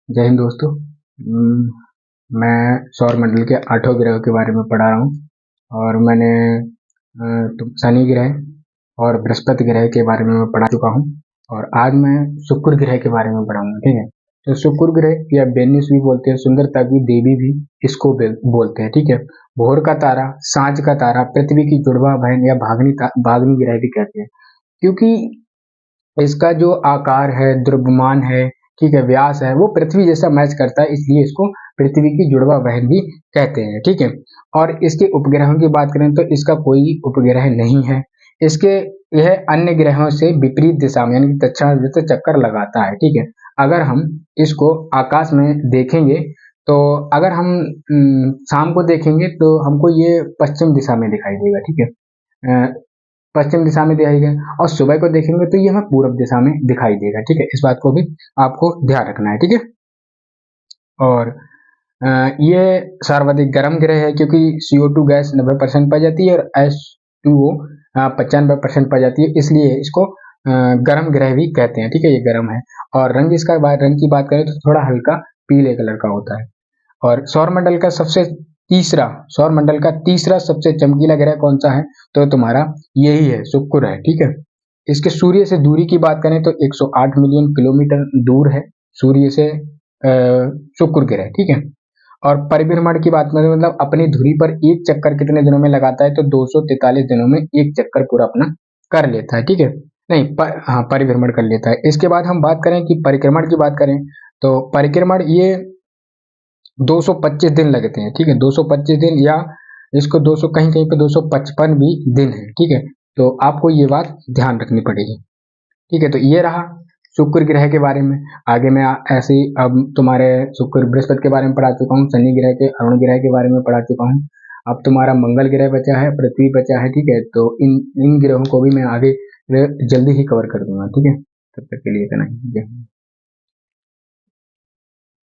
जय हिंद दोस्तों। मैं सौर मंडल के 8 ग्रहों के बारे में पढ़ा रहा हूँ और मैंने शनि ग्रह और बृहस्पति ग्रह के बारे में पढ़ा चुका हूँ और आज मैं शुक्र ग्रह के बारे में पढ़ाऊंगा। ठीक है, तो शुक्र ग्रह या वेनिस भी बोलते हैं, सुंदरता की देवी भी इसको बोलते हैं। ठीक है, भोर का तारा, सांझ का तारा, पृथ्वी की जुड़वा बहन या भाग्नि ग्रह भी कहते हैं, क्योंकि इसका जो आकार है, द्रव्यमान है, ठीक है, व्यास है, वो पृथ्वी जैसा मैच करता है, इसलिए इसको पृथ्वी की जुड़वा बहन भी कहते हैं। ठीक है, और इसके उपग्रहों की बात करें तो इसका कोई उपग्रह नहीं है। इसके यह अन्य ग्रहों से विपरीत दिशा में यानी दक्षिणावर्त चक्कर लगाता है। ठीक है, अगर हम इसको आकाश में देखेंगे तो अगर हम शाम को देखेंगे तो हमको ये पश्चिम दिशा में दिखाई देगा। ठीक है, पश्चिम दिशा में दिखाई देगा और सुबह को देखेंगे तो ये हमें पूर्व दिशा में दिखाई देगा। ठीक है, इस बात को भी आपको ध्यान रखना है। ठीक है, और ये सर्वाधिक गर्म ग्रह है क्योंकि CO2 गैस 90% पाई जाती है और H2O 95% पाई जाती है, इसलिए इसको गर्म ग्रह भी कहते हैं। ठीक है, ये गर्म है और रंग की बात करें तो थोड़ा हल्का पीले कलर का होता है। और सौर मंडल का तीसरा सबसे चमकीला ग्रह कौन सा है, तो तुम्हारा यही है, शुक्र है। ठीक है, इसके सूर्य से दूरी की बात करें तो 108 मिलियन किलोमीटर दूर है सूर्य से शुक्र ग्रह। ठीक है, और परिभ्रमण की बात करें मतलब अपनी धुरी पर एक चक्कर कितने दिनों में लगाता है, तो 243 दिनों में एक चक्कर पूरा अपना कर लेता है। ठीक है, नहीं परिभ्रमण कर लेता है। इसके बाद हम बात करें कि परिक्रमण की बात करें तो परिक्रमण ये 225 दिन लगते हैं। ठीक है, 225 दिन या इसको 200 कहीं कहीं पे 255 भी दिन है। ठीक है, तो आपको ये बात ध्यान रखनी पड़ेगी। ठीक है, तो ये रहा शुक्र ग्रह के बारे में। आगे मैं ऐसे ही अब तुम्हारे शुक्र बृहस्पति के बारे में पढ़ा चुका हूँ, शनि ग्रह के, अरुण ग्रह के बारे में पढ़ा चुका हूँ। अब तुम्हारा मंगल ग्रह बचा है, पृथ्वी बचा है। ठीक है, तो इन ग्रहों को भी मैं आगे जल्दी ही कवर कर दूंगा। ठीक है, तब तक के लिए इतना ही।